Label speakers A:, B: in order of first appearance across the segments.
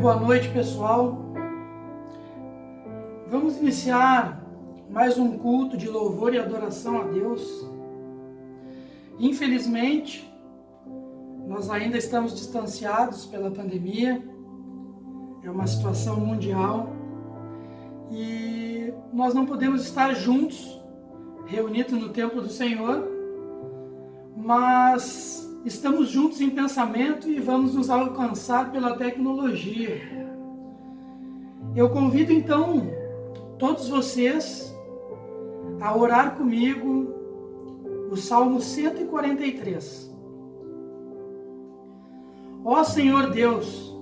A: boa noite, pessoal. Vamos iniciar mais um culto de louvor e adoração a Deus. Infelizmente, nós ainda estamos distanciados pela pandemia. É uma situação mundial e nós não podemos estar juntos, reunidos no templo do Senhor, mas estamos juntos em pensamento e vamos nos alcançar pela tecnologia. Eu convido então todos vocês a orar comigo o Salmo 143. Ó Senhor Deus,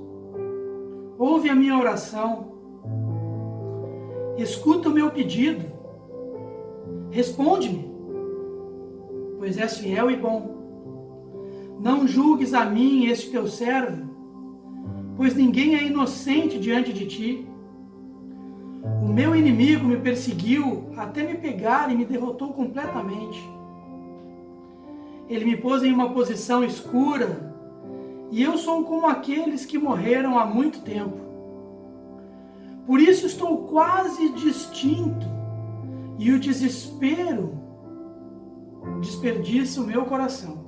A: ouve a minha oração, escuta o meu pedido, responde-me, pois és fiel e bom. Não julgues a mim, este teu servo, pois ninguém é inocente diante de ti. O meu inimigo me perseguiu até me pegar e me derrotou completamente. Ele me pôs em uma posição escura, e eu sou como aqueles que morreram há muito tempo. Por isso estou quase distinto, e o desespero desperdiça o meu coração.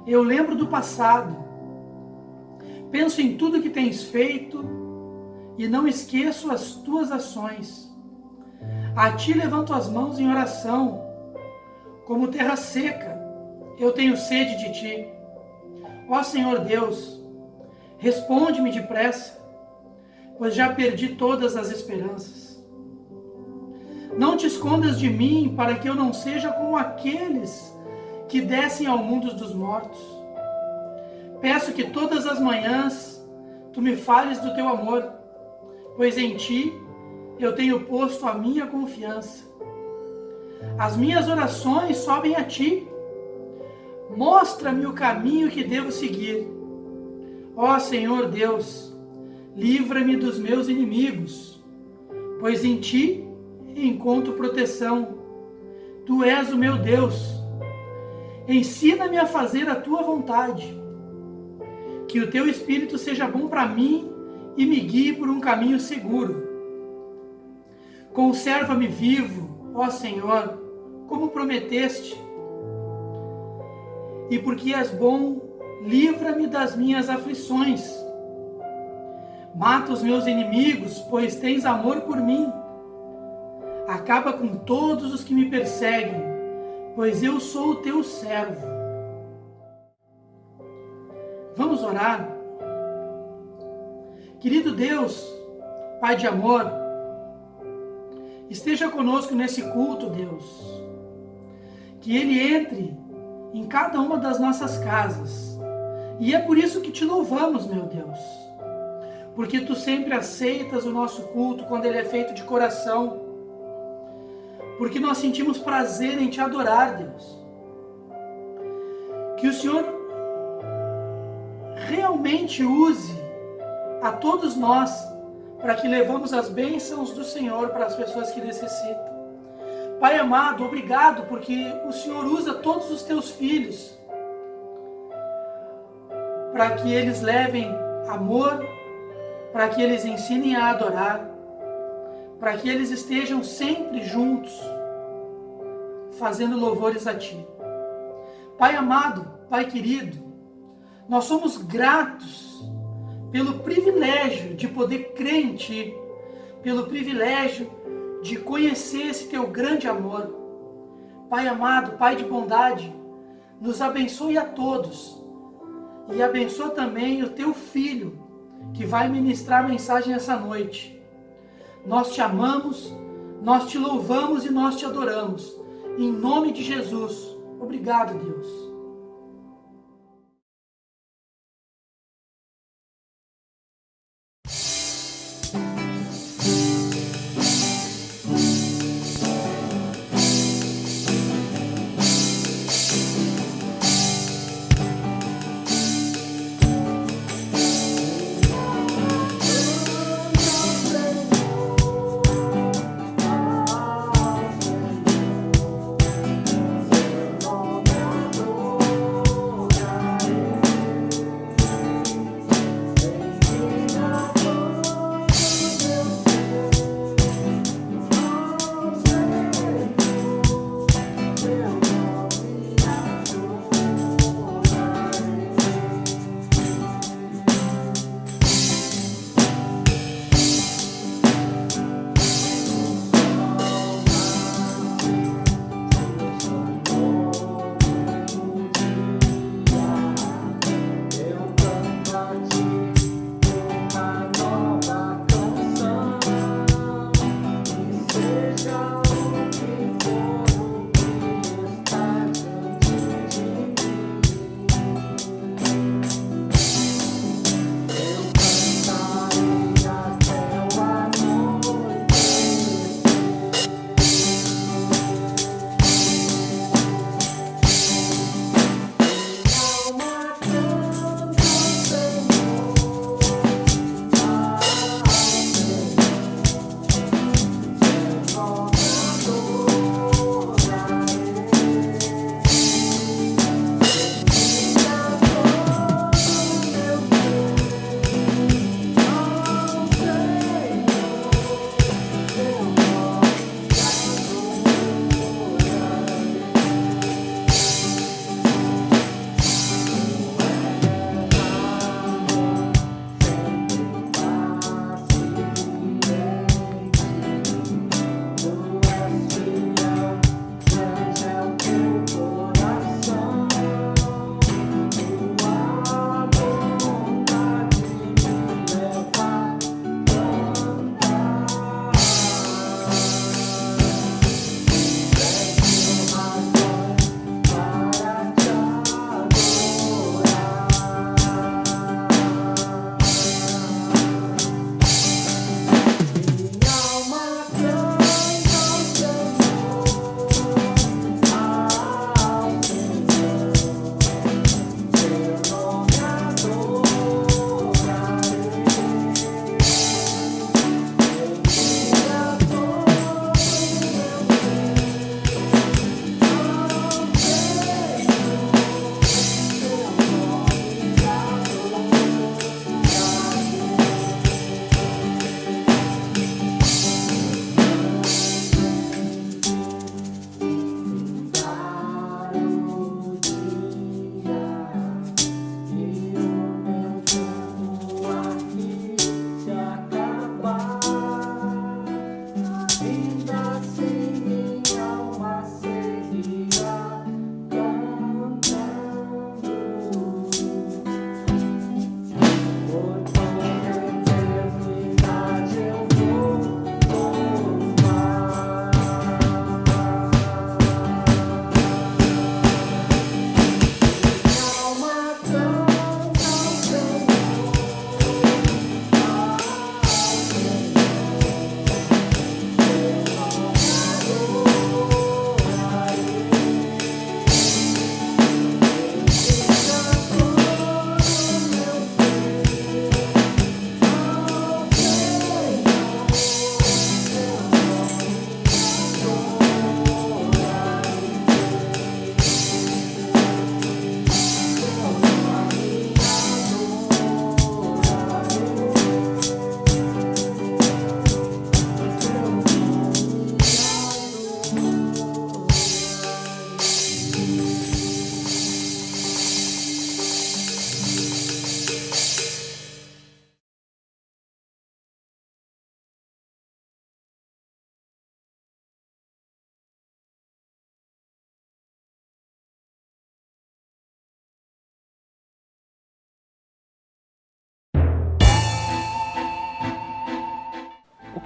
A: Eu lembro do passado, penso em tudo que tens feito e não esqueço as tuas ações. A ti levanto as mãos em oração, como terra seca, eu tenho sede de ti. Ó Senhor Deus, responde-me depressa, pois já perdi todas as esperanças. Não te escondas de mim, para que eu não seja como aqueles que descem ao mundo dos mortos. Peço que todas as manhãs tu me fales do teu amor, pois em ti eu tenho posto a minha confiança. As minhas orações sobem a ti. Mostra-me o caminho que devo seguir. Ó Senhor Deus, livra-me dos meus inimigos, pois em ti encontro proteção. Tu és o meu Deus. Ensina-me a fazer a tua vontade. Que o teu Espírito seja bom para mim e me guie por um caminho seguro. Conserva-me vivo, ó Senhor, como prometeste. E porque és bom, livra-me das minhas aflições. Mata os meus inimigos, pois tens amor por mim. Acaba com todos os que me perseguem, pois eu sou o teu servo. Vamos orar? Querido Deus, Pai de amor, esteja conosco nesse culto, Deus. Que Ele entre em cada uma das nossas casas. E é por isso que te louvamos, meu Deus. Porque Tu sempre aceitas o nosso culto quando ele é feito de coração. Porque nós sentimos prazer em Te adorar, Deus. Que o Senhor realmente use a todos nós para que levamos as bênçãos do Senhor para as pessoas que necessitam. Pai amado, obrigado porque o Senhor usa todos os Teus filhos para que eles levem amor, para que eles ensinem a adorar, para que eles estejam sempre juntos, fazendo louvores a Ti. Pai amado, Pai querido, nós somos gratos pelo privilégio de poder crer em Ti, pelo privilégio de conhecer esse Teu grande amor. Pai amado, Pai de bondade, nos abençoe a todos e abençoa também o Teu Filho, que vai ministrar a mensagem essa noite. Nós Te amamos, nós Te louvamos e nós Te adoramos. Em nome de Jesus. Obrigado, Deus.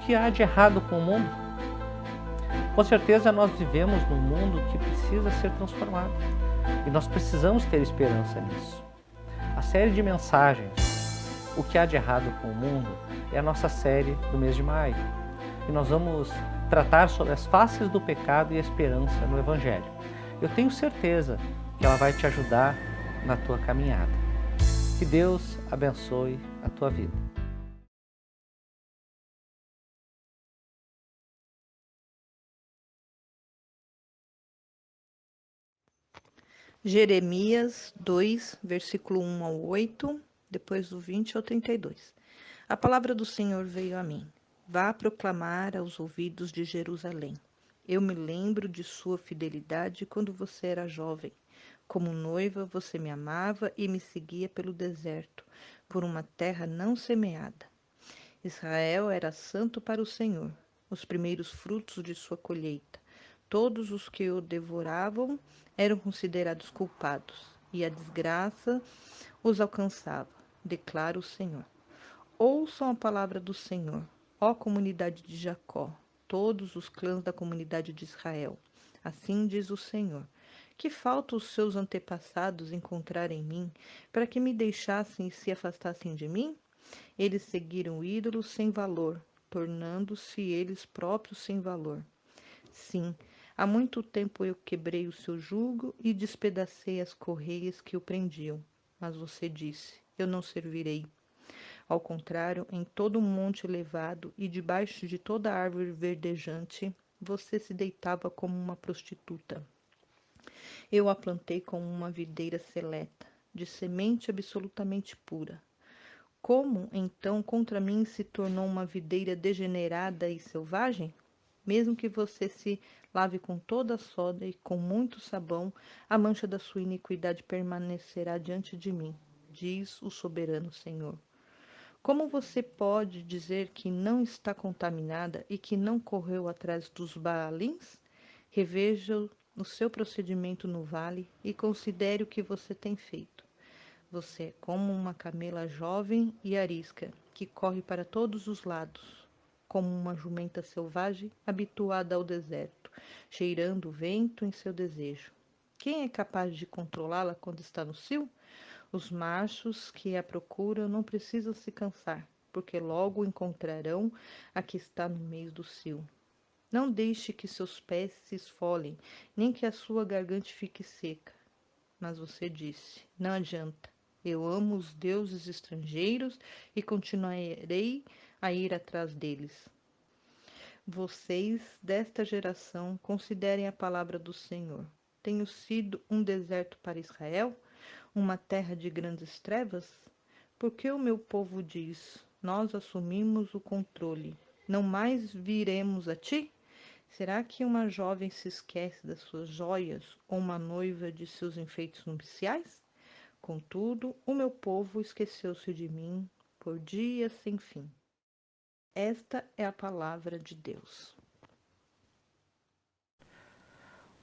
B: que há de errado com o mundo? Com certeza nós vivemos num mundo que precisa ser transformado e nós precisamos ter esperança nisso. A série de mensagens, O que há de errado com o mundo, é a nossa série do mês de maio. E nós vamos tratar sobre as faces do pecado e a esperança no Evangelho. Eu tenho certeza que ela vai te ajudar na tua caminhada. Que Deus abençoe a tua vida.
C: Jeremias 2, versículo 1 ao 8, depois do 20 ao 32. A palavra do Senhor veio a mim. Vá proclamar aos ouvidos de Jerusalém. Eu me lembro de sua fidelidade quando você era jovem. Como noiva, você me amava e me seguia pelo deserto, por uma terra não semeada. Israel era santo para o Senhor, os primeiros frutos de sua colheita. Todos os que o devoravam eram considerados culpados, e a desgraça os alcançava, declara o Senhor. Ouçam a palavra do Senhor, ó comunidade de Jacó, todos os clãs da comunidade de Israel. Assim diz o Senhor: que falta os seus antepassados encontrar em mim, para que me deixassem e se afastassem de mim? Eles seguiram ídolos sem valor, tornando-se eles próprios sem valor. Sim, há muito tempo eu quebrei o seu jugo e despedacei as correias que o prendiam. Mas você disse: eu não servirei. Ao contrário, em todo monte elevado e debaixo de toda árvore verdejante, você se deitava como uma prostituta. Eu a plantei como uma videira seleta, de semente absolutamente pura. Como, então, contra mim se tornou uma videira degenerada e selvagem? Mesmo que você se lave com toda a soda e com muito sabão, a mancha da sua iniquidade permanecerá diante de mim, diz o soberano Senhor. Como você pode dizer que não está contaminada e que não correu atrás dos Baalins? Reveja o seu procedimento no vale e considere o que você tem feito. Você é como uma camela jovem e arisca, que corre para todos os lados, como uma jumenta selvagem habituada ao deserto, cheirando o vento em seu desejo. Quem é capaz de controlá-la quando está no cio? Os machos que a procuram não precisam se cansar, porque logo encontrarão a que está no meio do cio. Não deixe que seus pés se esfolem, nem que a sua garganta fique seca. Mas você disse: não adianta. Eu amo os deuses estrangeiros e continuarei a ir atrás deles. Vocês, desta geração, considerem a palavra do Senhor. Tenho sido um deserto para Israel, uma terra de grandes trevas? Porque o meu povo diz: nós assumimos o controle, não mais viremos a ti? Será que uma jovem se esquece das suas joias ou uma noiva de seus enfeites nupciais? Contudo, o meu povo esqueceu-se de mim por dias sem fim. Esta é a palavra de Deus.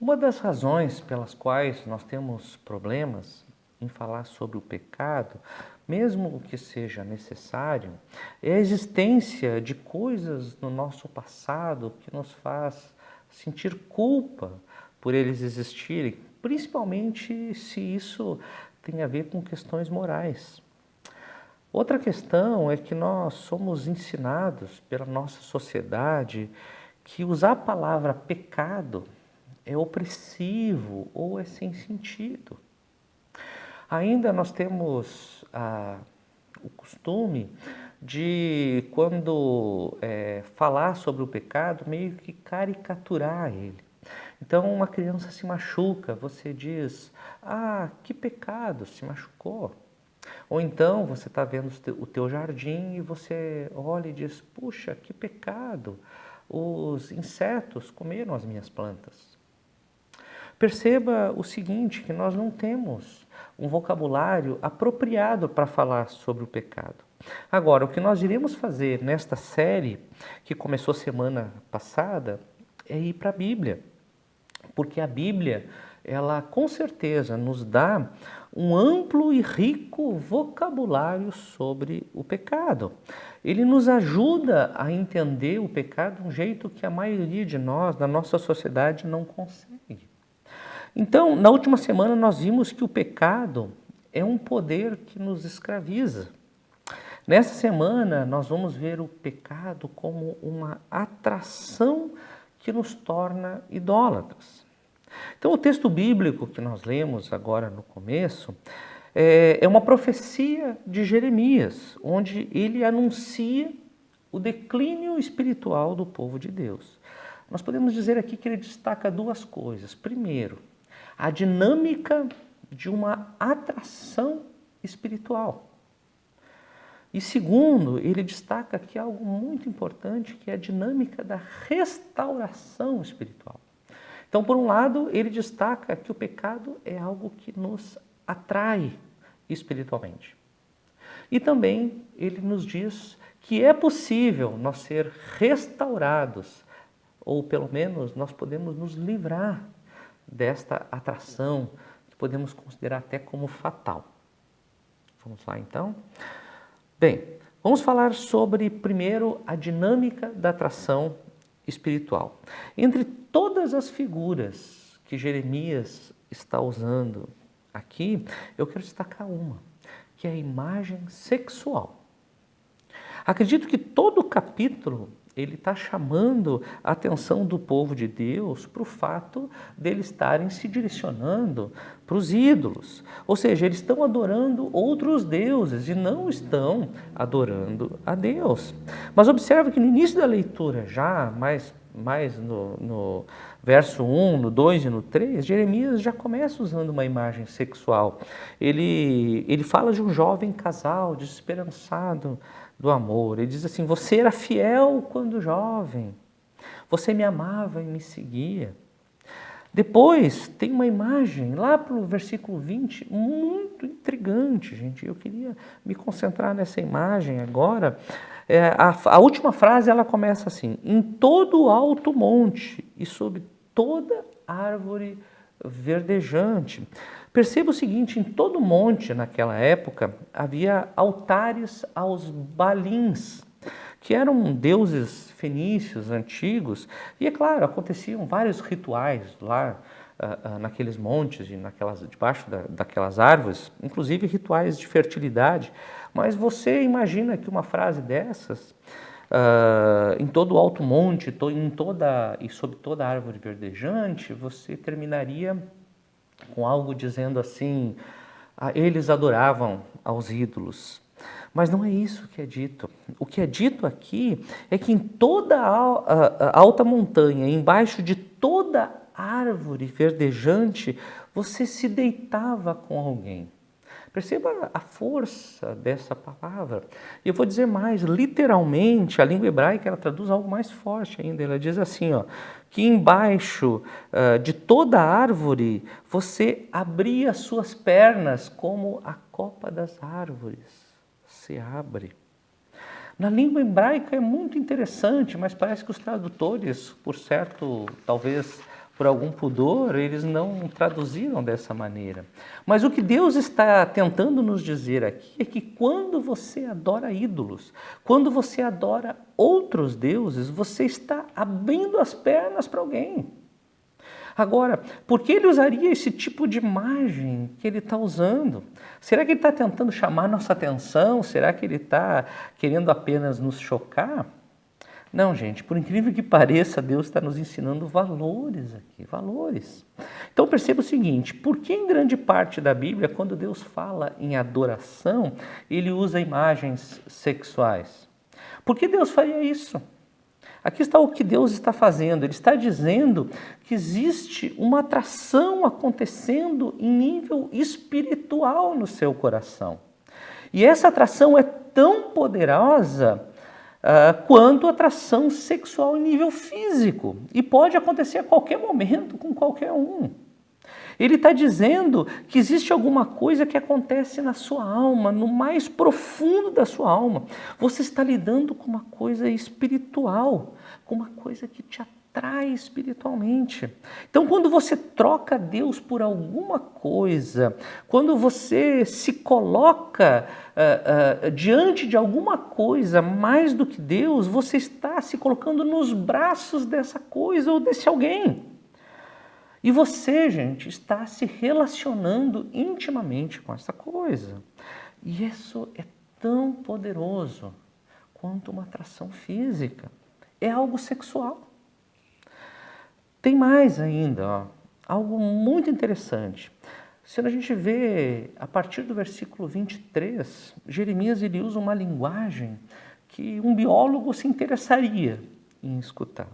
B: Uma das razões pelas quais nós temos problemas em falar sobre o pecado, mesmo que seja necessário, é a existência de coisas no nosso passado que nos faz sentir culpa por eles existirem, principalmente se isso tem a ver com questões morais. Outra questão é que nós somos ensinados pela nossa sociedade que usar a palavra pecado é opressivo ou é sem sentido. Ainda nós temos o costume de, quando falar sobre o pecado, meio que caricaturar ele. Então, uma criança se machuca, você diz: ah, que pecado, se machucou. Ou então, você está vendo o teu jardim e você olha e diz: puxa, que pecado, os insetos comeram as minhas plantas. Perceba o seguinte, que nós não temos um vocabulário apropriado para falar sobre o pecado. Agora, o que nós iremos fazer nesta série, que começou semana passada, é ir para a Bíblia. Porque a Bíblia ela com certeza nos dá um amplo e rico vocabulário sobre o pecado. Ele nos ajuda a entender o pecado de um jeito que a maioria de nós, na nossa sociedade, não consegue. Então, na última semana nós vimos que o pecado é um poder que nos escraviza. Nessa semana nós vamos ver o pecado como uma atração que nos torna idólatras. Então, o texto bíblico que nós lemos agora no começo é uma profecia de Jeremias, onde ele anuncia o declínio espiritual do povo de Deus. Nós podemos dizer aqui que ele destaca duas coisas. Primeiro, a dinâmica de uma atração espiritual. E segundo, ele destaca aqui algo muito importante, que é a dinâmica da restauração espiritual. Então, por um lado, ele destaca que o pecado é algo que nos atrai espiritualmente. E também ele nos diz que é possível nós ser restaurados, ou pelo menos nós podemos nos livrar desta atração, que podemos considerar até como fatal. Vamos lá então? Bem, vamos falar sobre primeiro a dinâmica da atração espiritual. Entre todas as figuras que Jeremias está usando aqui, eu quero destacar uma, que é a imagem sexual. Acredito que todo o capítulo ele está chamando a atenção do povo de Deus para o fato deles estarem se direcionando para os ídolos. Ou seja, eles estão adorando outros deuses e não estão adorando a Deus. Mas observe que no início da leitura, já mais no verso 1, no 2 e no 3, Jeremias já começa usando uma imagem sexual. Ele fala de um jovem casal desesperançado do amor. Ele diz assim: você era fiel quando jovem, você me amava e me seguia. Depois tem uma imagem lá para o versículo 20, muito intrigante, gente. Eu queria me concentrar nessa imagem agora. A última frase ela começa assim: em todo alto monte e sob toda árvore verdejante. Perceba o seguinte: em todo monte naquela época havia altares aos Balins, que eram deuses fenícios antigos, e é claro, aconteciam vários rituais lá naqueles montes e debaixo daquelas árvores, inclusive rituais de fertilidade. Mas você imagina que uma frase dessas, em todo o alto monte e sob toda árvore verdejante, você terminaria com algo dizendo assim: eles adoravam aos ídolos. Mas não é isso que é dito. O que é dito aqui é que em toda a alta montanha, embaixo de toda árvore verdejante, você se deitava com alguém. Perceba a força dessa palavra. E eu vou dizer mais, literalmente, a língua hebraica ela traduz algo mais forte ainda. Ela diz assim, que embaixo de toda árvore você abria suas pernas como a copa das árvores se abre. Na língua hebraica é muito interessante, mas parece que os tradutores, por certo, talvez por algum pudor, eles não traduziram dessa maneira. Mas o que Deus está tentando nos dizer aqui é que quando você adora ídolos, quando você adora outros deuses, você está abrindo as pernas para alguém. Agora, por que ele usaria esse tipo de imagem que ele está usando? Será que ele está tentando chamar nossa atenção? Será que ele está querendo apenas nos chocar? Não, gente, por incrível que pareça, Deus está nos ensinando valores aqui, valores. Então perceba o seguinte: por que em grande parte da Bíblia, quando Deus fala em adoração, ele usa imagens sexuais? Por que Deus faria isso? Aqui está o que Deus está fazendo. Ele está dizendo que existe uma atração acontecendo em nível espiritual no seu coração. E essa atração é tão poderosa quanto a atração sexual em nível físico. E pode acontecer a qualquer momento com qualquer um. Ele está dizendo que existe alguma coisa que acontece na sua alma, no mais profundo da sua alma. Você está lidando com uma coisa espiritual, com uma coisa que te atrai espiritualmente. Então, quando você troca Deus por alguma coisa, quando você se coloca diante de alguma coisa mais do que Deus, você está se colocando nos braços dessa coisa ou desse alguém. E você, gente, está se relacionando intimamente com essa coisa. E isso é tão poderoso quanto uma atração física. É algo sexual. Tem mais ainda, ó, algo muito interessante. Se a gente vê, a partir do versículo 23, Jeremias ele usa uma linguagem que um biólogo se interessaria em escutar.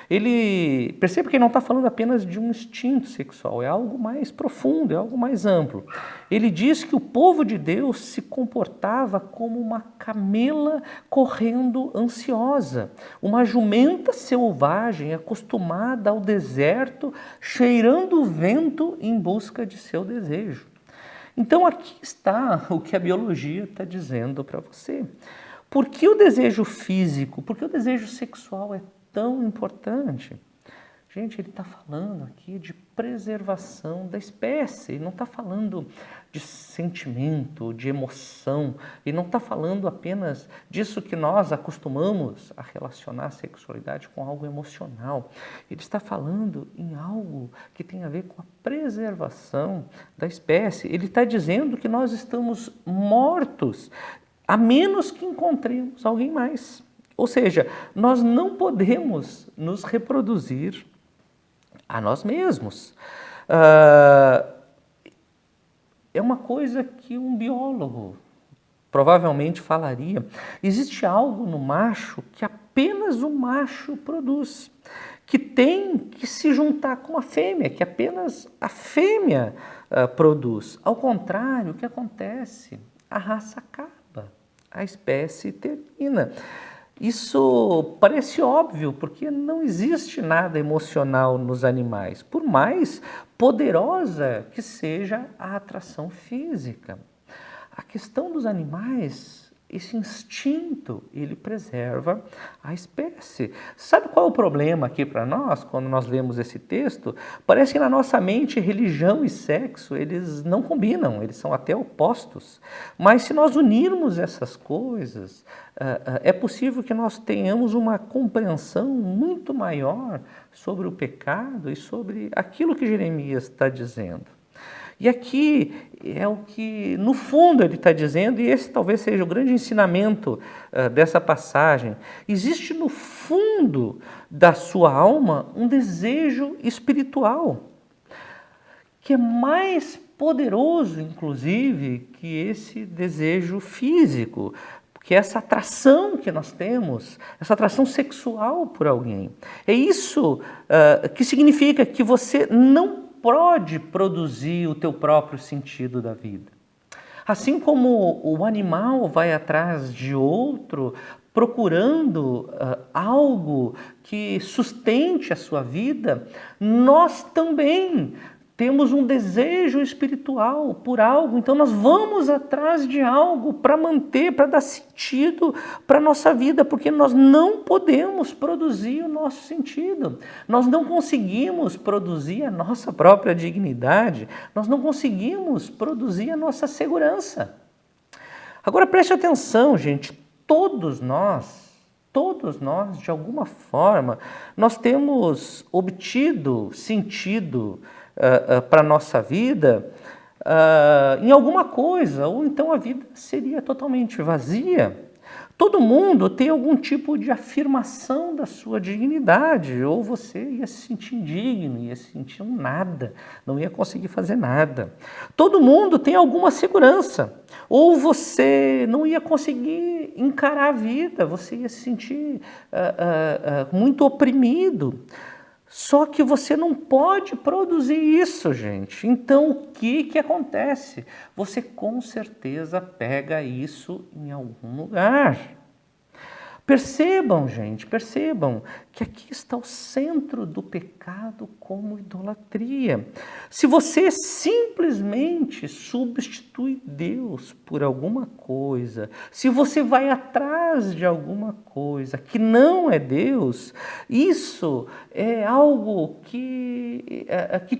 B: Ele percebe que ele não está falando apenas de um instinto sexual, é algo mais profundo, é algo mais amplo. Ele diz que o povo de Deus se comportava como uma camela correndo ansiosa, uma jumenta selvagem acostumada ao deserto, cheirando o vento em busca de seu desejo. Então aqui está o que a biologia está dizendo para você. Por que o desejo físico, por que o desejo sexual é tão importante? Gente, ele está falando aqui de preservação da espécie, ele não está falando de sentimento, de emoção, ele não está falando apenas disso que nós acostumamos a relacionar a sexualidade com algo emocional. Ele está falando em algo que tem a ver com a preservação da espécie. Ele está dizendo que nós estamos mortos, a menos que encontremos alguém mais. Ou seja, nós não podemos nos reproduzir a nós mesmos. É uma coisa que um biólogo provavelmente falaria. Existe algo no macho que apenas o macho produz, que tem que se juntar com a fêmea, que apenas a fêmea produz. Ao contrário, o que acontece? A raça acaba, a espécie termina. Isso parece óbvio, porque não existe nada emocional nos animais, por mais poderosa que seja a atração física. A questão dos animais, esse instinto, ele preserva a espécie. Sabe qual é o problema aqui para nós, quando nós lemos esse texto? Parece que na nossa mente, religião e sexo, eles não combinam, eles são até opostos. Mas se nós unirmos essas coisas, é possível que nós tenhamos uma compreensão muito maior sobre o pecado e sobre aquilo que Jeremias está dizendo. E aqui é o que, no fundo, ele está dizendo, e esse talvez seja o grande ensinamento dessa passagem. Existe no fundo da sua alma um desejo espiritual, que é mais poderoso, inclusive, que esse desejo físico, que é essa atração que nós temos, essa atração sexual por alguém. É isso que significa que você não pode produzir o teu próprio sentido da vida. Assim como o animal vai atrás de outro, procurando algo que sustente a sua vida, nós também temos um desejo espiritual por algo, então nós vamos atrás de algo para manter, para dar sentido para a nossa vida, porque nós não podemos produzir o nosso sentido, nós não conseguimos produzir a nossa própria dignidade, nós não conseguimos produzir a nossa segurança. Agora preste atenção, gente, todos nós, de alguma forma, nós temos obtido sentido para a nossa vida em alguma coisa, ou então a vida seria totalmente vazia. Todo mundo tem algum tipo de afirmação da sua dignidade, ou você ia se sentir indigno, ia se sentir um nada, não ia conseguir fazer nada. Todo mundo tem alguma segurança, ou você não ia conseguir encarar a vida, você ia se sentir muito oprimido. Só que você não pode produzir isso, gente. Então, o que acontece? Você com certeza pega isso em algum lugar. Percebam, gente, percebam que aqui está o centro do pecado como idolatria. Se você simplesmente substitui Deus por alguma coisa, se você vai atrás de alguma coisa que não é Deus, isso é algo que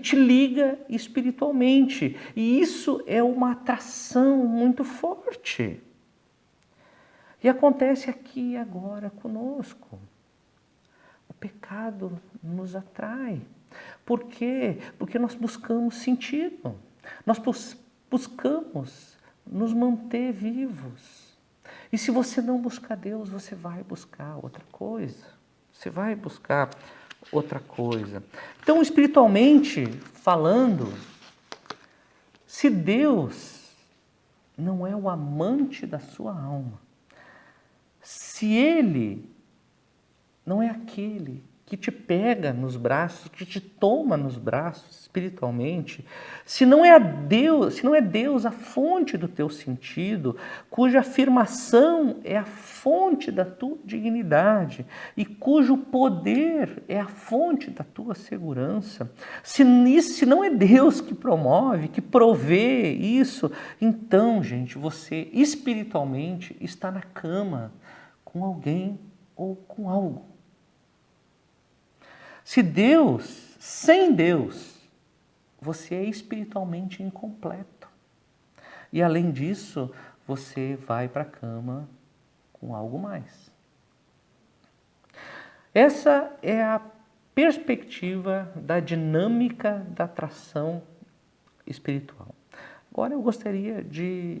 B: te liga espiritualmente. E isso é uma atração muito forte. E acontece aqui e agora conosco. O pecado nos atrai. Por quê? Porque nós buscamos sentido. Nós buscamos nos manter vivos. E se você não buscar Deus, você vai buscar outra coisa. Você vai buscar outra coisa. Então, espiritualmente falando, se Deus não é o amante da sua alma, se Ele não é aquele que te pega nos braços, que te toma nos braços espiritualmente, se não é Deus a fonte do teu sentido, cuja afirmação é a fonte da tua dignidade e cujo poder é a fonte da tua segurança, se não é Deus que promove, que provê isso, então, gente, você espiritualmente está na cama com alguém ou com algo. Sem Deus, você é espiritualmente incompleto. E além disso, você vai para a cama com algo mais. Essa é a perspectiva da dinâmica da atração espiritual. Agora eu gostaria de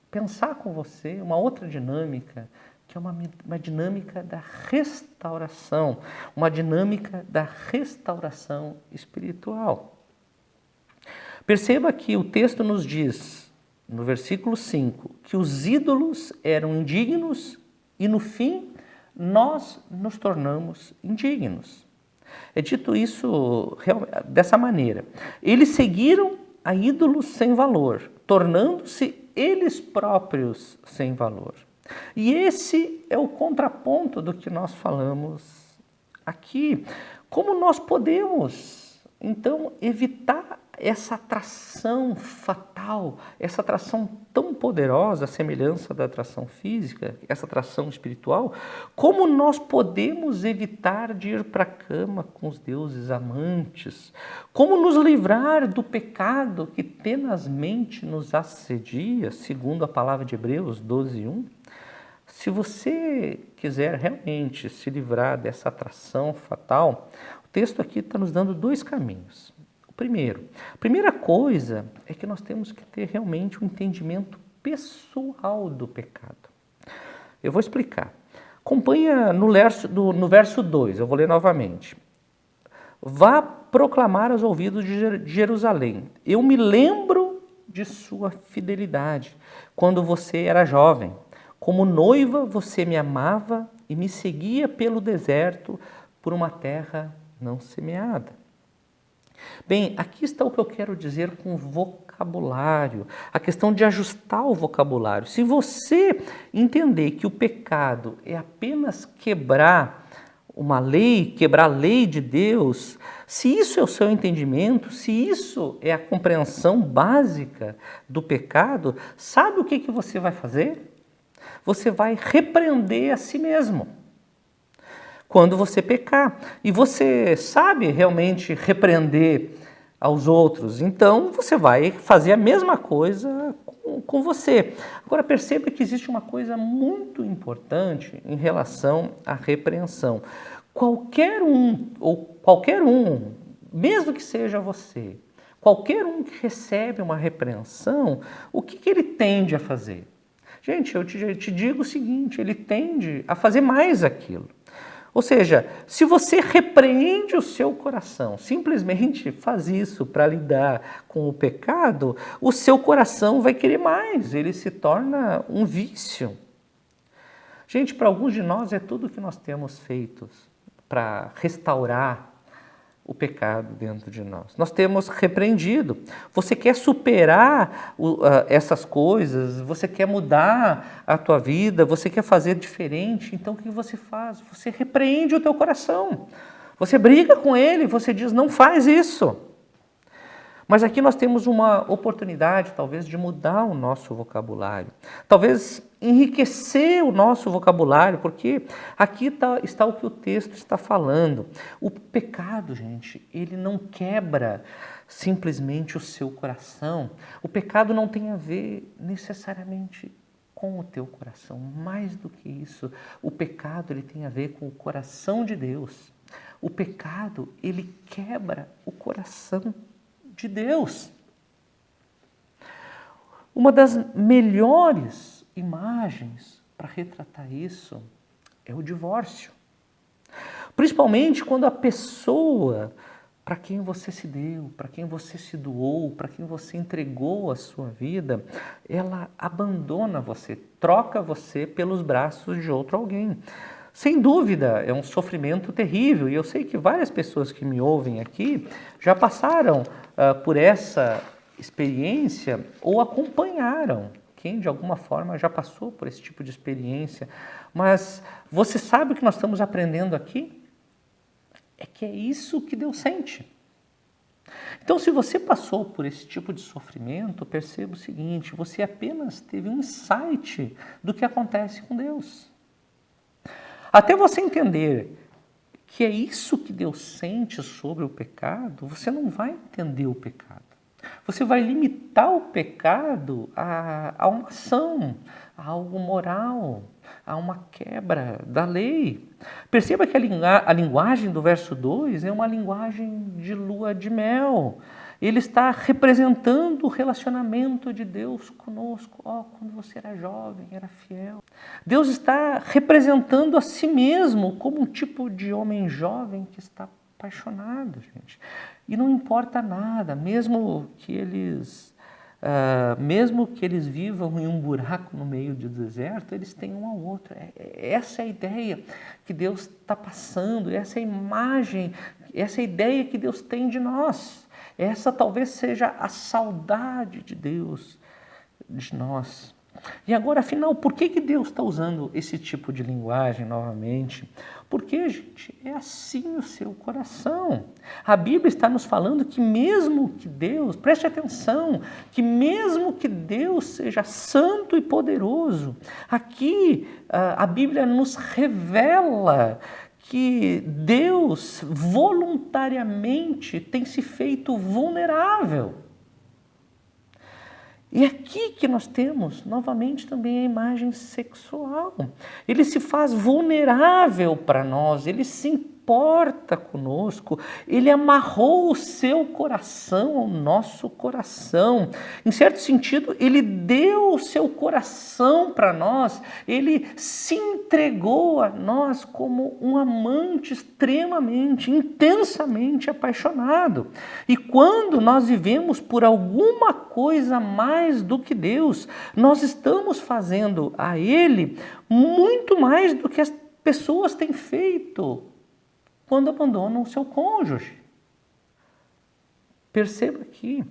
B: pensar com você uma outra dinâmica, que é uma dinâmica da restauração, uma dinâmica da restauração espiritual. Perceba que o texto nos diz, no versículo 5, que os ídolos eram indignos e no fim nós nos tornamos indignos. É dito isso dessa maneira. Eles seguiram a ídolos sem valor, tornando-se eles próprios sem valor. E esse é o contraponto do que nós falamos aqui. Como nós podemos, então, evitar essa atração fatal, essa atração tão poderosa, a semelhança da atração física, essa atração espiritual? Como nós podemos evitar de ir para a cama com os deuses amantes? Como nos livrar do pecado que tenazmente nos assedia, segundo a palavra de Hebreus 12:1? Se você quiser realmente se livrar dessa atração fatal, o texto aqui está nos dando dois caminhos. A primeira coisa é que nós temos que ter realmente um entendimento pessoal do pecado. Eu vou explicar. Acompanha no verso 2, eu vou ler novamente. Vá proclamar aos ouvidos de Jerusalém: eu me lembro de sua fidelidade, quando você era jovem. Como noiva você me amava e me seguia pelo deserto por uma terra não semeada. Bem, aqui está o que eu quero dizer com vocabulário, a questão de ajustar o vocabulário. Se você entender que o pecado é apenas quebrar uma lei, quebrar a lei de Deus, se isso é o seu entendimento, se isso é a compreensão básica do pecado, sabe o que você vai fazer? Você vai repreender a si mesmo quando você pecar. E você sabe realmente repreender aos outros, então você vai fazer a mesma coisa com você. Agora perceba que existe uma coisa muito importante em relação à repreensão. Qualquer um, mesmo que seja você, qualquer um que recebe uma repreensão, o que ele tende a fazer? Gente, eu te digo o seguinte, ele tende a fazer mais aquilo. Ou seja, se você repreende o seu coração, simplesmente faz isso para lidar com o pecado, o seu coração vai querer mais, ele se torna um vício. Gente, para alguns de nós é tudo o que nós temos feito para restaurar o pecado dentro de nós. Nós temos repreendido. Você quer superar essas coisas, você quer mudar a tua vida, você quer fazer diferente, então o que você faz? Você repreende o teu coração. Você briga com ele, você diz, não faz isso. Mas aqui nós temos uma oportunidade, talvez, de mudar o nosso vocabulário. Talvez enriquecer o nosso vocabulário, porque aqui está o que o texto está falando. O pecado, gente, ele não quebra simplesmente o seu coração. O pecado não tem a ver necessariamente com o teu coração. Mais do que isso, o pecado ele tem a ver com o coração de Deus. O pecado, ele quebra o coração de Deus. Uma das melhores imagens para retratar isso é o divórcio. Principalmente quando a pessoa para quem você se deu, para quem você se doou, para quem você entregou a sua vida, ela abandona você, troca você pelos braços de outro alguém. Sem dúvida, é um sofrimento terrível, e eu sei que várias pessoas que me ouvem aqui já passaram por essa experiência ou acompanharam quem de alguma forma já passou por esse tipo de experiência. Mas você sabe o que nós estamos aprendendo aqui? É que é isso que Deus sente. Então, se você passou por esse tipo de sofrimento, perceba o seguinte, você apenas teve um insight do que acontece com Deus. Até você entender que é isso que Deus sente sobre o pecado, você não vai entender o pecado. Você vai limitar o pecado a uma ação, a algo moral, a uma quebra da lei. Perceba que a linguagem do verso 2 é uma linguagem de lua de mel. Ele está representando o relacionamento de Deus conosco. Quando você era jovem, era fiel. Deus está representando a si mesmo como um tipo de homem jovem que está apaixonado, gente. E não importa nada, mesmo que eles vivam em um buraco no meio do deserto, eles têm um ao outro. Essa é a ideia que Deus está passando, essa é a imagem, essa é a ideia que Deus tem de nós. Essa talvez seja a saudade de Deus, de nós. E agora, afinal, por que Deus está usando esse tipo de linguagem novamente? Porque, gente, é assim o seu coração. A Bíblia está nos falando que mesmo que Deus, preste atenção, que mesmo que Deus seja santo e poderoso, aqui a Bíblia nos revela que Deus voluntariamente tem se feito vulnerável. E aqui que nós temos, novamente, também a imagem sexual. Ele se faz vulnerável para nós, ele se importa conosco, ele amarrou o seu coração ao nosso coração. Em certo sentido, ele deu o seu coração para nós, ele se entregou a nós como um amante extremamente, intensamente apaixonado. E quando nós vivemos por alguma coisa mais do que Deus, nós estamos fazendo a Ele muito mais do que as pessoas têm feito quando abandonam o seu cônjuge. Perceba aqui,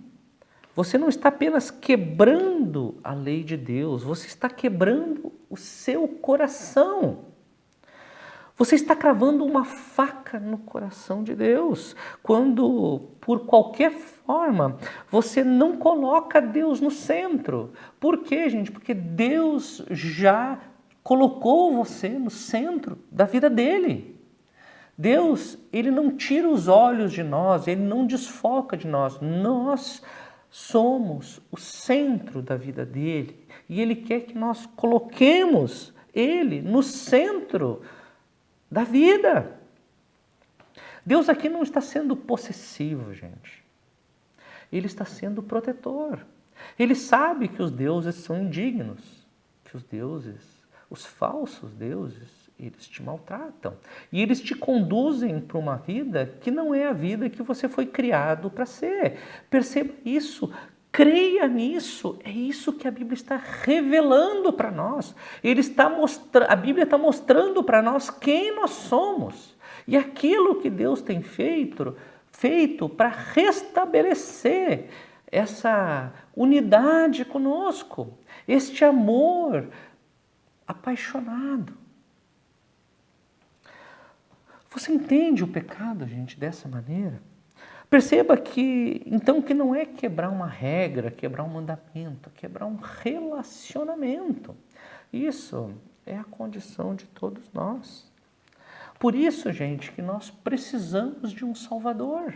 B: você não está apenas quebrando a lei de Deus, você está quebrando o seu coração. Você está cravando uma faca no coração de Deus, quando, por qualquer forma, você não coloca Deus no centro. Por quê, gente? Porque Deus já colocou você no centro da vida dele. Deus, ele não tira os olhos de nós, ele não desfoca de nós. Nós somos o centro da vida dele e ele quer que nós coloquemos ele no centro da vida. Deus aqui não está sendo possessivo, gente. Ele está sendo protetor. Ele sabe que os deuses são indignos, que os falsos deuses, eles te maltratam. E eles te conduzem para uma vida que não é a vida que você foi criado para ser. Perceba isso. Creia nisso, é isso que a Bíblia está revelando para nós. A Bíblia está mostrando para nós quem nós somos. E aquilo que Deus tem feito feito para restabelecer essa unidade conosco, este amor apaixonado. Você entende o pecado, gente, dessa maneira? Perceba que, então, que não é quebrar uma regra, quebrar um mandamento, quebrar um relacionamento. Isso é a condição de todos nós. Por isso, gente, que nós precisamos de um Salvador.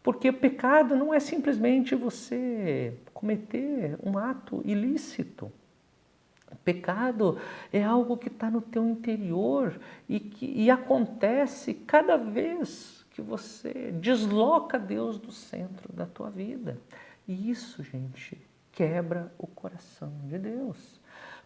B: Porque o pecado não é simplesmente você cometer um ato ilícito. O pecado é algo que está no teu interior e acontece cada vez que você desloca Deus do centro da tua vida. E isso, gente, quebra o coração de Deus.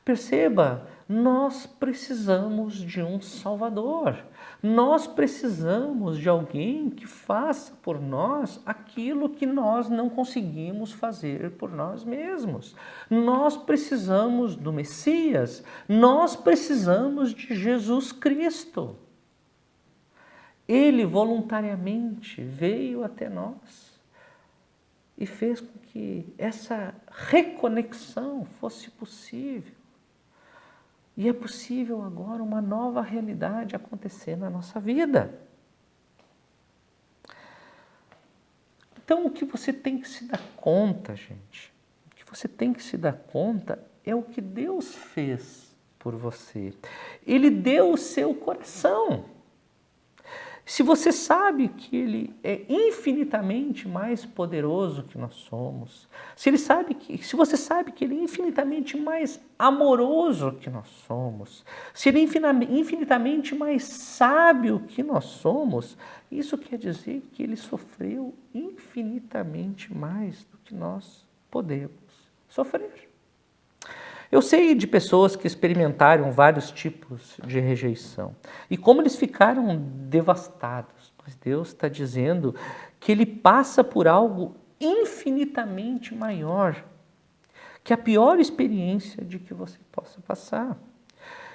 B: Perceba, nós precisamos de um Salvador. Nós precisamos de alguém que faça por nós aquilo que nós não conseguimos fazer por nós mesmos. Nós precisamos do Messias. Nós precisamos de Jesus Cristo. Ele voluntariamente veio até nós e fez com que essa reconexão fosse possível. E é possível agora uma nova realidade acontecer na nossa vida. Então, o que você tem que se dar conta, gente, o que você tem que se dar conta é o que Deus fez por você. Ele deu o seu coração. Se você sabe que Ele é infinitamente mais poderoso que nós somos, se você sabe que Ele é infinitamente mais amoroso que nós somos, se Ele é infinitamente mais sábio que nós somos, isso quer dizer que Ele sofreu infinitamente mais do que nós podemos sofrer. Eu sei de pessoas que experimentaram vários tipos de rejeição e como eles ficaram devastados, pois Deus está dizendo que Ele passa por algo infinitamente maior que a pior experiência de que você possa passar.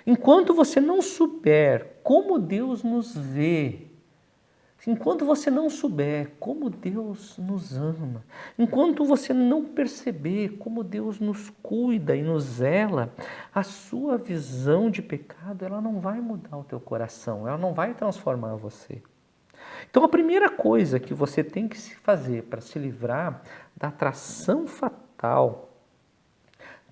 B: Enquanto você não souber como Deus nos vê, enquanto você não souber como Deus nos ama, enquanto você não perceber como Deus nos cuida e nos zela, a sua visão de pecado, ela não vai mudar o teu coração, ela não vai transformar você. Então a primeira coisa que você tem que se fazer para se livrar da atração fatal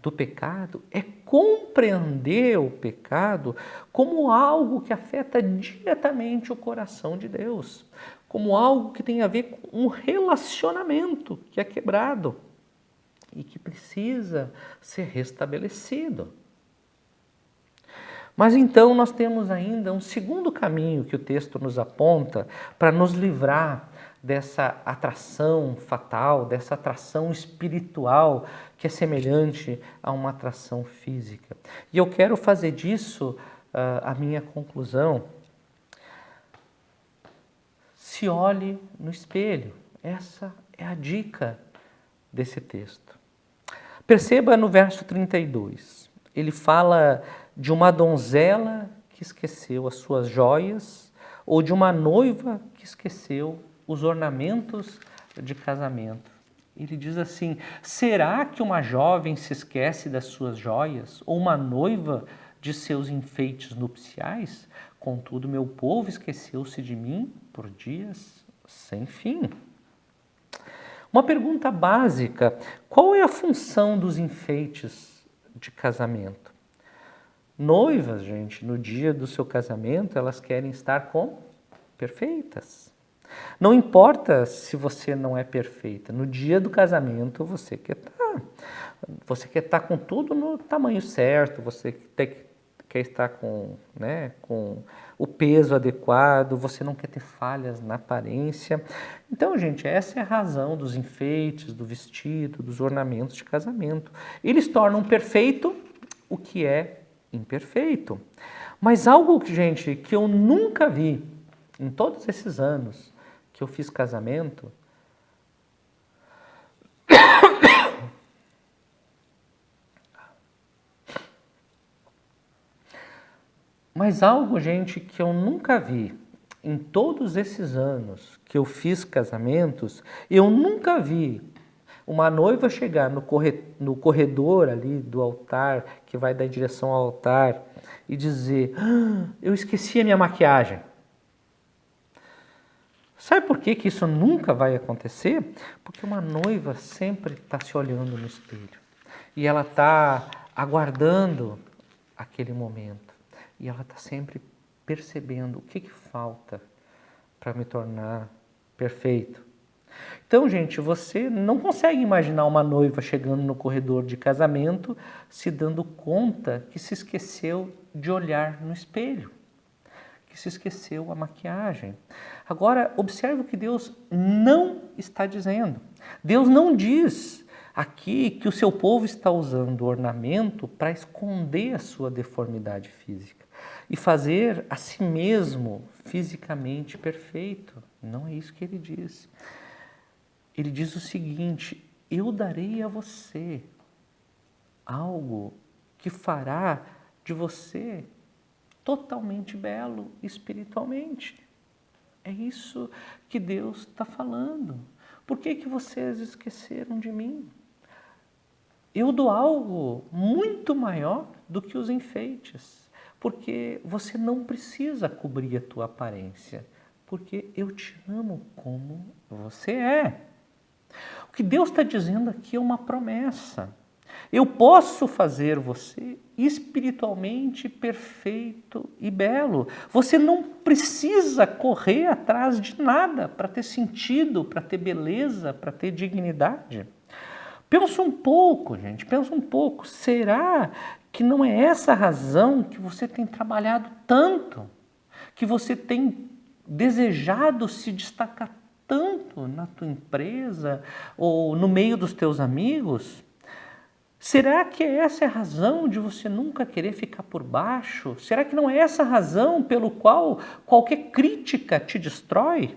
B: do pecado é compreender o pecado como algo que afeta diretamente o coração de Deus, como algo que tem a ver com um relacionamento que é quebrado e que precisa ser restabelecido. Mas então nós temos ainda um segundo caminho que o texto nos aponta para nos livrar dessa atração fatal, dessa atração espiritual que é semelhante a uma atração física. E eu quero fazer disso a minha conclusão. Se olhe no espelho. Essa é a dica desse texto. Perceba no verso 32. Ele fala de uma donzela que esqueceu as suas joias ou de uma noiva que esqueceu os ornamentos de casamento. Ele diz assim: será que uma jovem se esquece das suas joias ou uma noiva de seus enfeites nupciais? Contudo, meu povo esqueceu-se de mim por dias sem fim. Uma pergunta básica: qual é a função dos enfeites de casamento? Noivas, gente, no dia do seu casamento, elas querem estar perfeitas. Não importa se você não é perfeita, no dia do casamento você quer estar com tudo no tamanho certo, você quer estar com o peso adequado, você não quer ter falhas na aparência. Então, gente, essa é a razão dos enfeites, do vestido, dos ornamentos de casamento. Eles tornam perfeito o que é imperfeito. Mas algo, gente, que eu nunca vi em todos esses anos que eu fiz casamento, mas algo, gente, que eu nunca vi em todos esses anos que eu fiz casamentos, eu nunca vi uma noiva chegar no corredor ali do altar, que vai dar em direção ao altar, e dizer: eu esqueci a minha maquiagem. Sabe por que isso nunca vai acontecer? Porque uma noiva sempre está se olhando no espelho. E ela está aguardando aquele momento. E ela está sempre percebendo o que falta para me tornar perfeito. Então, gente, você não consegue imaginar uma noiva chegando no corredor de casamento se dando conta que se esqueceu de olhar no espelho, que se esqueceu a maquiagem. Agora, observe o que Deus não está dizendo. Deus não diz aqui que o seu povo está usando ornamento para esconder a sua deformidade física e fazer a si mesmo fisicamente perfeito. Não é isso que ele diz. Ele diz o seguinte: eu darei a você algo que fará de você totalmente belo espiritualmente. É isso que Deus está falando. Por que vocês esqueceram de mim? Eu dou algo muito maior do que os enfeites, porque você não precisa cobrir a tua aparência, porque eu te amo como você é. O que Deus está dizendo aqui é uma promessa. Eu posso fazer você espiritualmente perfeito e belo. Você não precisa correr atrás de nada para ter sentido, para ter beleza, para ter dignidade. Pensa um pouco, gente, pensa um pouco. Será que não é essa a razão que você tem trabalhado tanto? Que você tem desejado se destacar tanto na tua empresa ou no meio dos teus amigos? Será que essa é a razão de você nunca querer ficar por baixo? Será que não é essa a razão pelo qual qualquer crítica te destrói?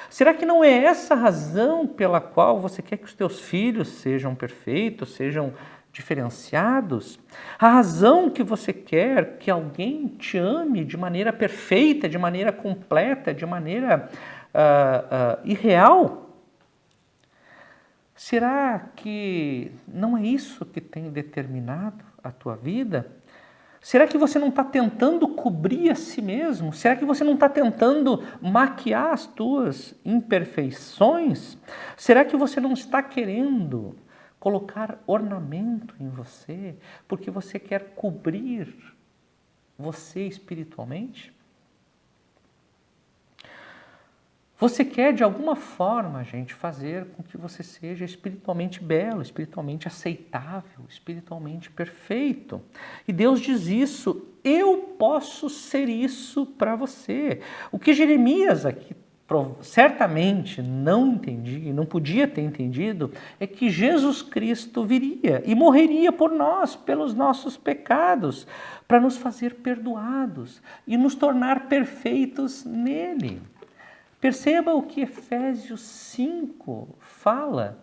B: Será que não é essa a razão pela qual você quer que os teus filhos sejam perfeitos, sejam diferenciados? A razão que você quer que alguém te ame de maneira perfeita, de maneira completa, de maneira irreal? Será que não é isso que tem determinado a tua vida? Será que você não está tentando cobrir a si mesmo? Será que você não está tentando maquiar as tuas imperfeições? Será que você não está querendo colocar ornamento em você porque você quer cobrir você espiritualmente? Você quer, de alguma forma, gente, fazer com que você seja espiritualmente belo, espiritualmente aceitável, espiritualmente perfeito. E Deus diz isso: eu posso ser isso para você. O que Jeremias aqui certamente não entendia, não podia ter entendido, é que Jesus Cristo viria e morreria por nós, pelos nossos pecados, para nos fazer perdoados e nos tornar perfeitos nele. Perceba o que Efésios 5 fala,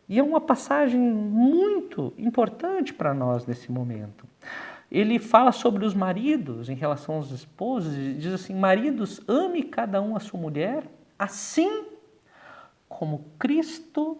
B: e é uma passagem muito importante para nós nesse momento. Ele fala sobre os maridos em relação aos esposos, e diz assim: maridos, ame cada um a sua mulher, assim como Cristo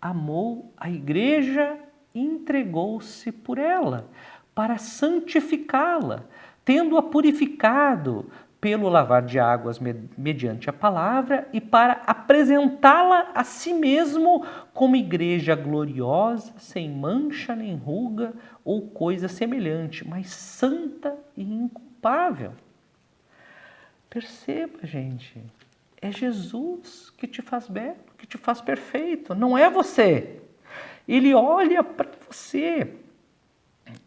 B: amou a igreja e entregou-se por ela, para santificá-la, tendo-a purificado pelo lavar de águas mediante a palavra, e para apresentá-la a si mesmo como igreja gloriosa, sem mancha nem ruga ou coisa semelhante, mas santa e inculpável. Perceba, gente, é Jesus que te faz belo, que te faz perfeito, não é você. Ele olha para você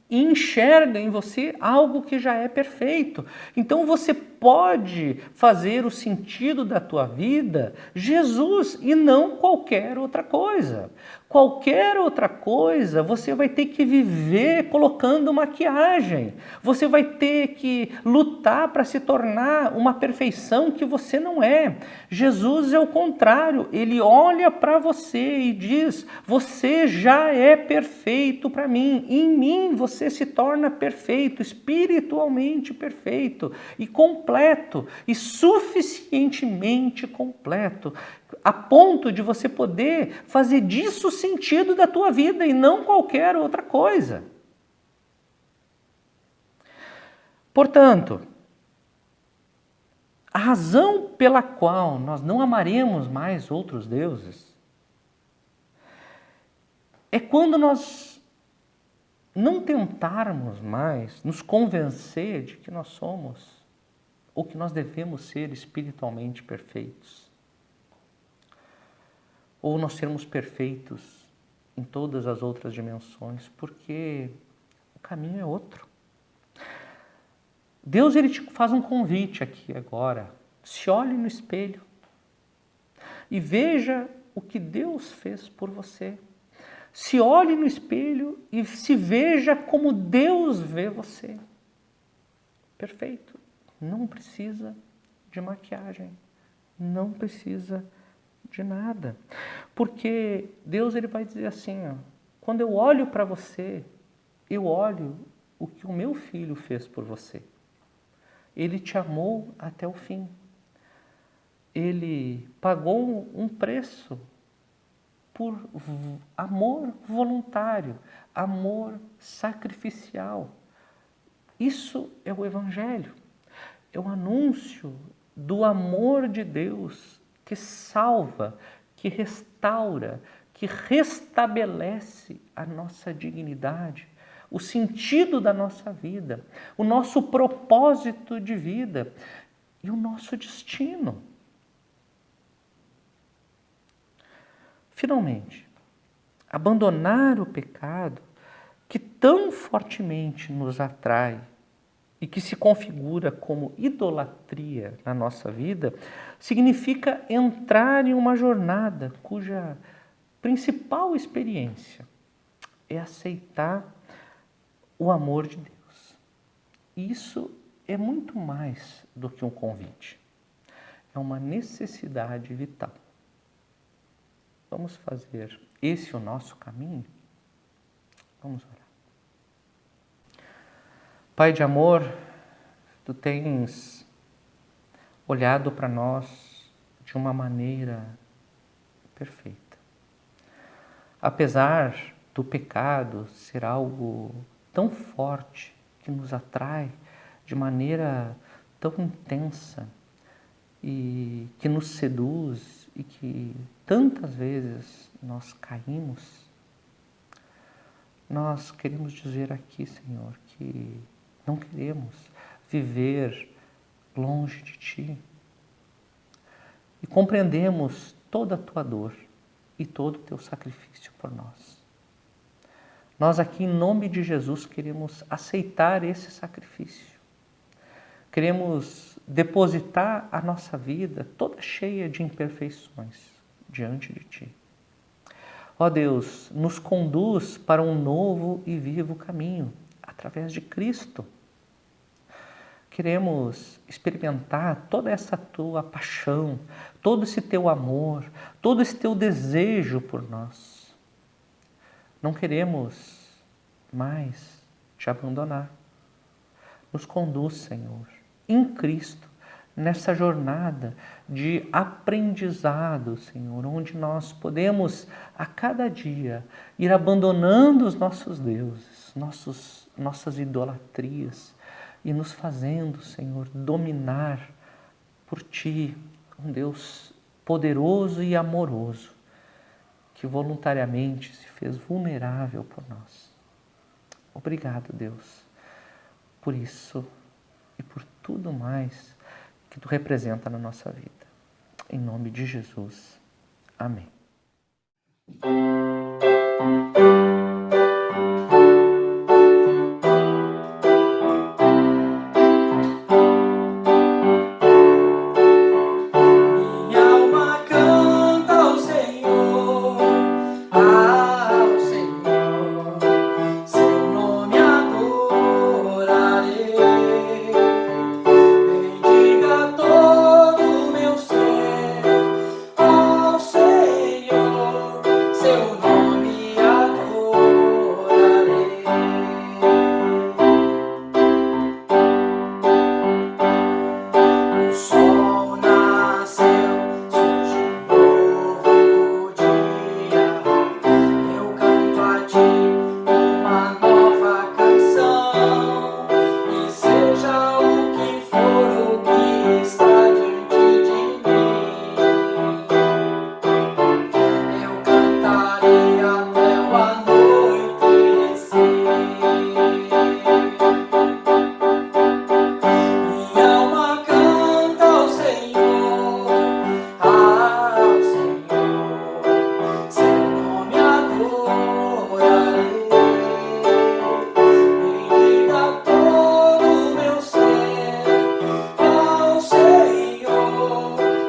B: e enxerga em você algo que já é perfeito. Então você pode fazer o sentido da tua vida Jesus e não qualquer outra coisa. Qualquer outra coisa você vai ter que viver colocando maquiagem. Você vai ter que lutar para se tornar uma perfeição que você não é. Jesus é o contrário. Ele olha para você e diz: você já é perfeito para mim. Em mim você se torna perfeito, espiritualmente perfeito e completo completo e suficientemente completo, a ponto de você poder fazer disso o sentido da tua vida e não qualquer outra coisa. Portanto, a razão pela qual nós não amaremos mais outros deuses é quando nós não tentarmos mais nos convencer de que nós somos ou que nós devemos ser espiritualmente perfeitos. Ou nós sermos perfeitos em todas as outras dimensões, porque o caminho é outro. Deus ele te faz um convite aqui agora. Se olhe no espelho e veja o que Deus fez por você. Se olhe no espelho e se veja como Deus vê você. Perfeito. Não precisa de maquiagem. Não precisa de nada. Porque Deus ele vai dizer assim, ó, quando eu olho para você, eu olho o que o meu filho fez por você. Ele te amou até o fim. Ele pagou um preço por amor voluntário, amor sacrificial. Isso é o Evangelho. É o anúncio do amor de Deus que salva, que restaura, que restabelece a nossa dignidade, o sentido da nossa vida, o nosso propósito de vida e o nosso destino. Finalmente, abandonar o pecado que tão fortemente nos atrai e que se configura como idolatria na nossa vida, significa entrar em uma jornada cuja principal experiência é aceitar o amor de Deus. Isso é muito mais do que um convite. É uma necessidade vital. Vamos fazer esse o nosso caminho? Vamos orar. Pai de amor, Tu tens olhado para nós de uma maneira perfeita. Apesar do pecado ser algo tão forte que nos atrai de maneira tão intensa e que nos seduz e que tantas vezes nós caímos, nós queremos dizer aqui, Senhor, que não queremos viver longe de Ti e compreendemos toda a Tua dor e todo o Teu sacrifício por nós. Nós aqui, em nome de Jesus, queremos aceitar esse sacrifício. Queremos depositar a nossa vida toda cheia de imperfeições diante de Ti. Ó Deus, nos conduz para um novo e vivo caminho, através de Cristo. Queremos experimentar toda essa Tua paixão, todo esse Teu amor, todo esse Teu desejo por nós. Não queremos mais Te abandonar. Nos conduz, Senhor, em Cristo, nessa jornada de aprendizado, Senhor, onde nós podemos a cada dia ir abandonando os nossos deuses, nossas idolatrias e nos fazendo, Senhor, dominar por Ti, um Deus poderoso e amoroso, que voluntariamente se fez vulnerável por nós. Obrigado, Deus, por isso e por tudo mais que Tu representa na nossa vida. Em nome de Jesus. Amém.
A: Seu nome adorarei.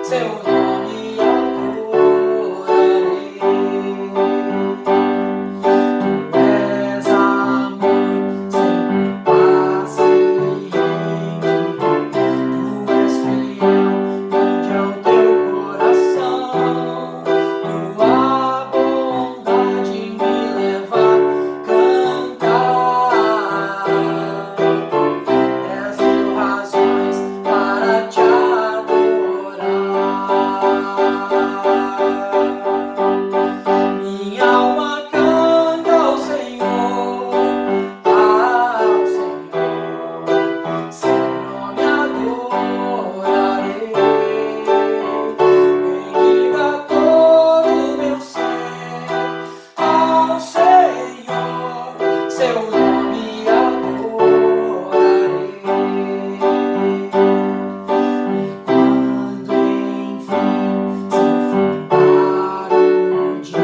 A: seu nome adorarei. Tu és amor, sempre paciente. Tu és fiel, grande é o teu coração. Tua bondade me leva a cantar. 10.000 razões para te adorar. Minha alma canta ao Senhor, seu nome adorarei. Bendiga todo o meu ser ao Senhor, seu nome adorarei. E quando enfim se fundar o dia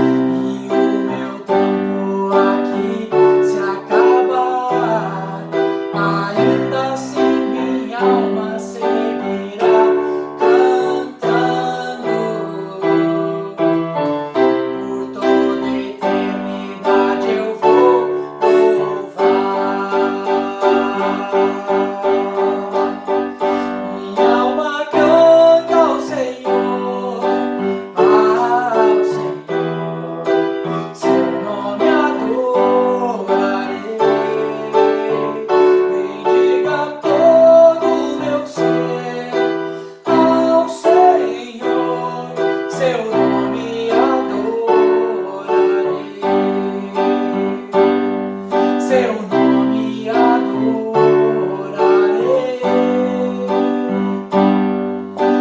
A: e o meu tempo aqui se acabar, ainda assim minha alma seguirá cantando. Por toda eternidade eu vou louvar. Minha alma canta ao Senhor, seu nome adorarei. Bendiga todo o meu ser ao Senhor, seu nome adorarei. Seu nome adorarei.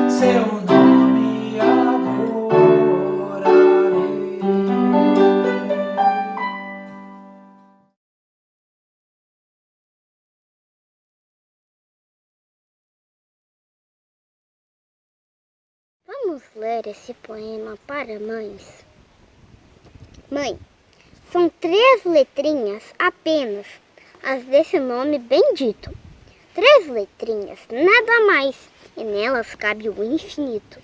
A: Seu nome adorarei.
D: Vamos ler esse poema para mães. Mãe, são 3 letrinhas apenas, as desse nome bendito. 3 letrinhas, nada mais, e nelas cabe o infinito.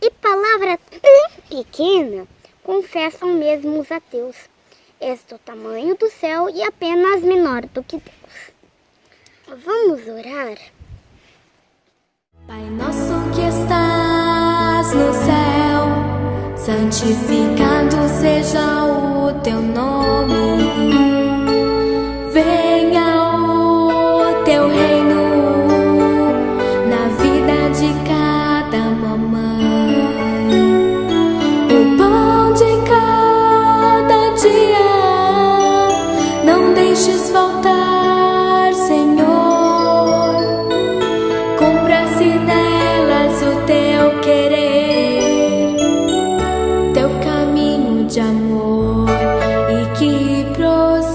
D: E palavra tão pequena, confessam mesmo os ateus, és do tamanho do céu e apenas menor do que Deus. Vamos orar?
E: Pai nosso que estás no céu, santificado seja o teu nome. Venha o teu reino na vida de cada mamãe. O pão de cada dia não deixes faltar, Senhor. Cumpra-se nelas o teu querer, teu caminho de amor, e que prosseguir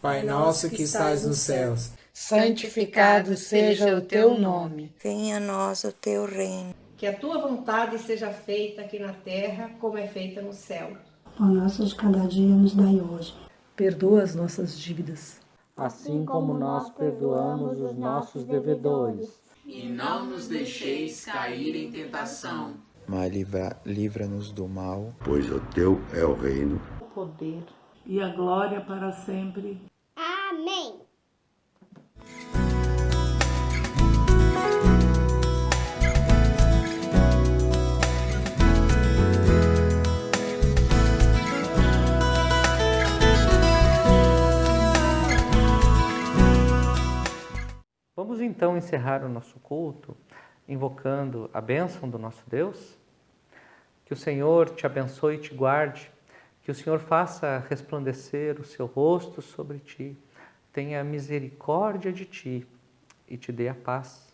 F: Pai nosso que estais nos céus,
A: santificado seja o teu nome.
C: Venha a nós o teu reino.
G: Que a tua vontade seja feita aqui na terra, como é feita no céu.
H: O pão nosso de cada dia nos dai hoje.
I: Perdoa as nossas dívidas,
B: assim como nós perdoamos os nossos devedores.
J: E não nos deixeis cair em tentação,
K: mas livra-nos do mal.
L: Pois o teu é o reino,
C: O poder
I: e a glória para sempre.
D: Amém.
B: Vamos então encerrar o nosso culto invocando a bênção do nosso Deus. Que o Senhor te abençoe e te guarde, que o Senhor faça resplandecer o seu rosto sobre ti, tenha misericórdia de ti e te dê a paz.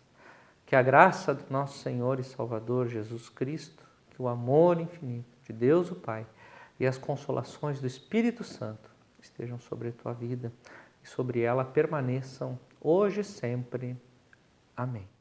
B: Que a graça do nosso Senhor e Salvador Jesus Cristo, que o amor infinito de Deus o Pai e as consolações do Espírito Santo estejam sobre a tua vida e sobre ela permaneçam hoje e sempre. Amém.